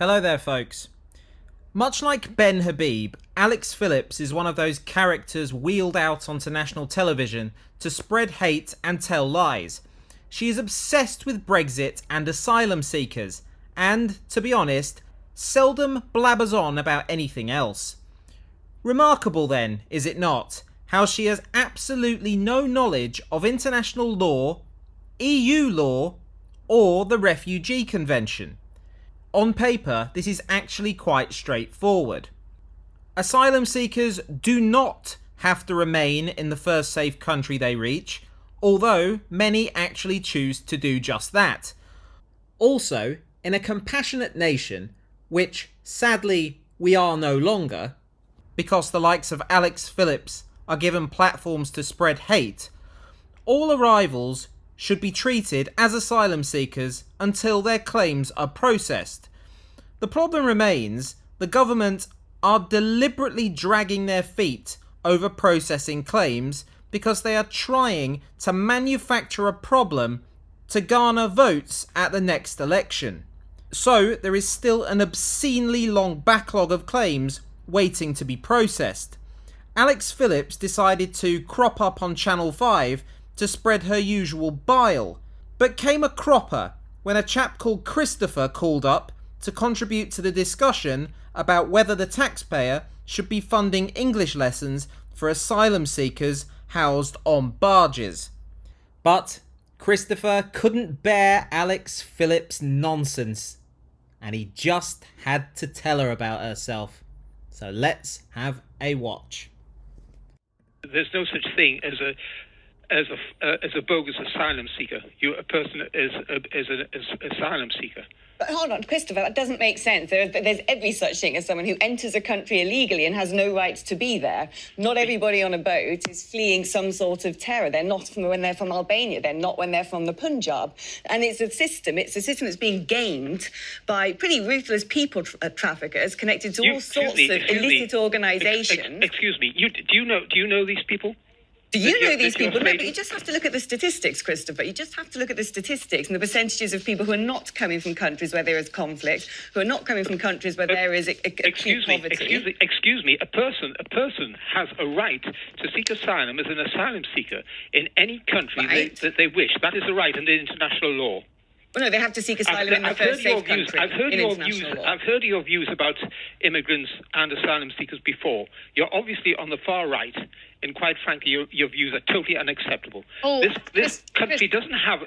Hello there, folks. Much like Ben Habib, Alex Phillips is one of those characters wheeled out onto national television to spread hate and tell lies. She is obsessed with Brexit and asylum seekers, and, to be honest, seldom blabbers on about anything else. Remarkable then, is it not, how she has absolutely no knowledge of international law, EU law, or the Refugee Convention. On paper, this is actually quite straightforward. Asylum seekers do not have to remain in the first safe country they reach, although many actually choose to do just that. Also, in a compassionate nation, which sadly we are no longer, because the likes of Alex Phillips are given platforms to spread hate, all arrivals should be treated as asylum seekers until their claims are processed. The problem remains the government are deliberately dragging their feet over processing claims because they are trying to manufacture a problem to garner votes at the next election. So there is still an obscenely long backlog of claims waiting to be processed. Alex Phillips decided to crop up on Channel 5 to spread her usual bile, but came a cropper when a chap called Christopher called up to contribute to the discussion about whether the taxpayer should be funding English lessons for asylum seekers housed on barges. But Christopher couldn't bear Alex Phillips' nonsense, and he just had to tell her about herself. So let's have a watch. There's no such thing as a bogus asylum seeker. A person is an asylum seeker. But hold on, Christopher, that doesn't make sense. There's every such thing as someone who enters a country illegally and has no right to be there. Not everybody on a boat is fleeing some sort of terror. They're not when they're from Albania. They're not when they're from the Punjab. And it's a system that's being gamed by pretty ruthless people traffickers connected to all sorts of illicit organisations. Excuse me. Do you know these people? Do you know these people? No, but you just have to look at the statistics, Christopher. You just have to look at the statistics and the percentages of people who are not coming from countries where there is conflict, who are not coming from countries where there is acute poverty. Excuse me. A person has a right to seek asylum as an asylum seeker in any country that they wish. That is a right under international law. Well, no, they have to seek asylum in the first safe country. I've heard your views about immigrants and asylum seekers before. You're obviously on the far right, and quite frankly, your views are totally unacceptable. Oh, this country doesn't have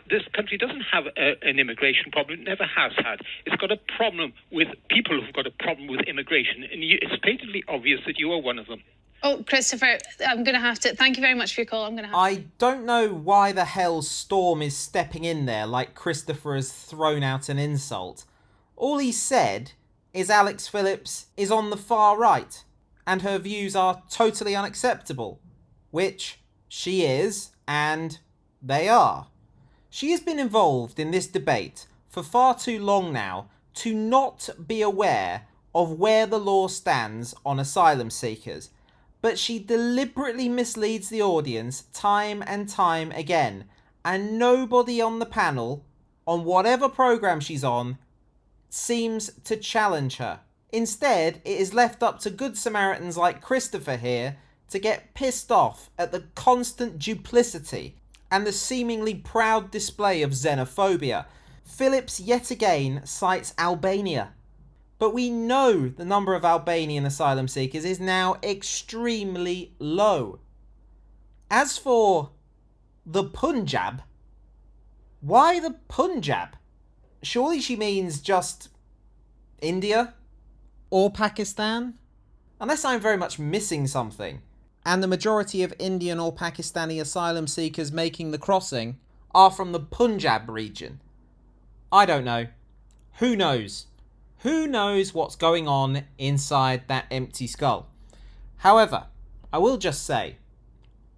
an immigration problem. It never has had. It's got a problem with people who've got a problem with immigration, and it's patently obvious that you are one of them. Oh, Christopher, I'm going to have to... Thank you very much for your call. I don't know why the hell Storm is stepping in there like Christopher has thrown out an insult. All he said is Alex Phillips is on the far right, and her views are totally unacceptable. Which she is, and they are. She has been involved in this debate for far too long now to not be aware of where the law stands on asylum seekers. But she deliberately misleads the audience time and time again, and nobody on the panel, on whatever programme she's on, seems to challenge her. Instead, it is left up to good Samaritans like Christopher here to get pissed off at the constant duplicity and the seemingly proud display of xenophobia. Phillips yet again cites Albania. But we know the number of Albanian asylum seekers is now extremely low. As for the Punjab, why the Punjab? Surely she means just India or Pakistan? Unless I'm very much missing something. And the majority of Indian or Pakistani asylum seekers making the crossing are from the Punjab region. I don't know. Who knows? Who knows what's going on inside that empty skull? However, I will just say,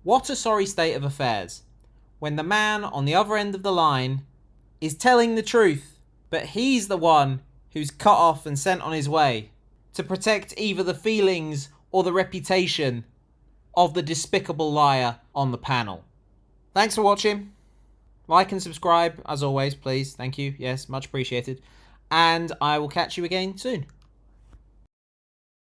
what a sorry state of affairs when the man on the other end of the line is telling the truth, but he's the one who's cut off and sent on his way to protect either the feelings or the reputation of the despicable liar on the panel. Thanks for watching. Like and subscribe, as always, please. Thank you. Yes, much appreciated. and I will catch you again soon.